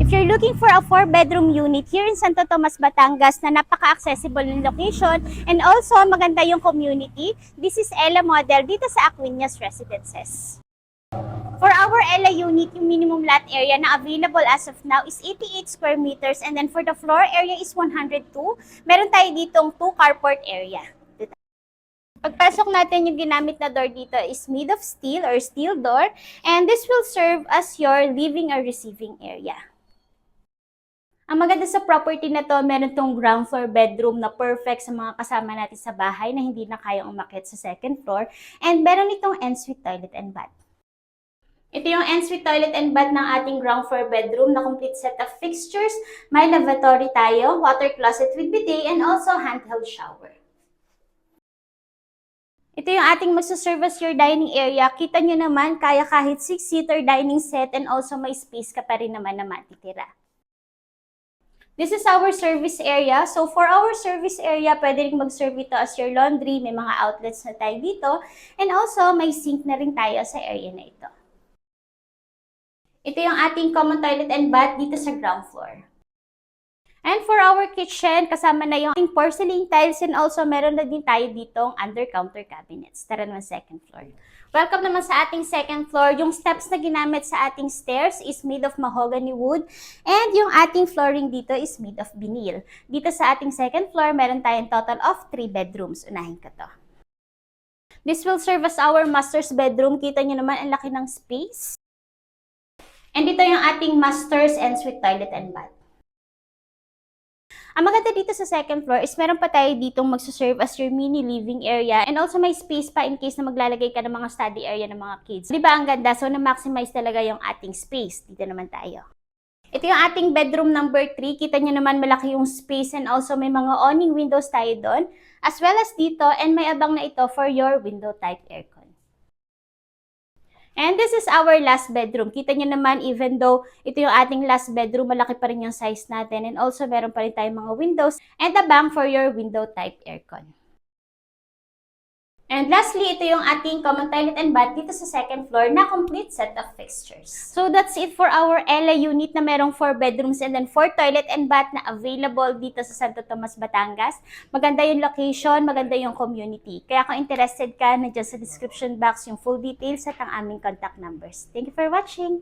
If you're looking for a 4-bedroom unit here in Santo Tomas, Batangas na napaka-accessible ng location and also maganda yung community, this is Ella Model dito sa Aquinas Residences. For our Ella unit, yung minimum lot area na available as of now is 88 square meters and then for the floor area is 102. Meron tayo ditong 2 carport area. Pagpasok natin, yung ginamit na door dito is made of steel or steel door and this will serve as your living or receiving area. Ang maganda sa property na to, meron tong ground floor bedroom na perfect sa mga kasama natin sa bahay na hindi na kayang umakyat sa second floor and meron itong ensuite toilet and bath. Ito yung ensuite toilet and bath ng ating ground floor bedroom na complete set of fixtures. May lavatory tayo, water closet with bidet and also handheld shower. Ito yung ating magsaserve as your dining area. Kita nyo naman, kaya kahit 6-seater dining set and also may space ka pa rin naman na matitira. This is our service area. So for our service area, pwede rin mag-serve ito as your laundry. May mga outlets na tayo dito. And also, may sink na rin tayo sa area na ito. Ito yung ating common toilet and bath dito sa ground floor. And for our kitchen, kasama na yung porcelain tiles and also meron na din tayo ditong under-counter cabinets. Tara naman second floor. Welcome naman sa ating second floor. Yung steps na ginamit sa ating stairs is made of mahogany wood and yung ating flooring dito is made of vinyl. Dito sa ating second floor, meron tayong total of 3 bedrooms. Unahin ko to. This will serve as our master's bedroom. Kita nyo naman ang laki ng space. And dito yung ating master's ensuite toilet and bath. Ang maganda dito sa second floor is meron pa tayo ditong magsaserve as your mini living area and also may space pa in case na maglalagay ka ng mga study area ng mga kids. Diba ang ganda? So na-maximize talaga yung ating space. Dito naman tayo. Ito yung ating bedroom number 3. Kita nyo naman malaki yung space and also may mga awning windows tayo doon. As well as dito and may abang na ito for your window type aircon. And this is our last bedroom. Kita nyo naman, even though ito yung ating last bedroom, malaki pa rin yung size natin. And also, meron pa rin tayong mga windows and a bank for your window type aircon. And lastly, ito yung ating common toilet and bath dito sa second floor na complete set of fixtures. So that's it for our Ella unit na merong 4 bedrooms and then 4 toilet and bath na available dito sa Santo Tomas, Batangas. Maganda yung location, maganda yung community. Kaya kung interested ka, nandiyan sa description box yung full details at ang aming contact numbers. Thank you for watching!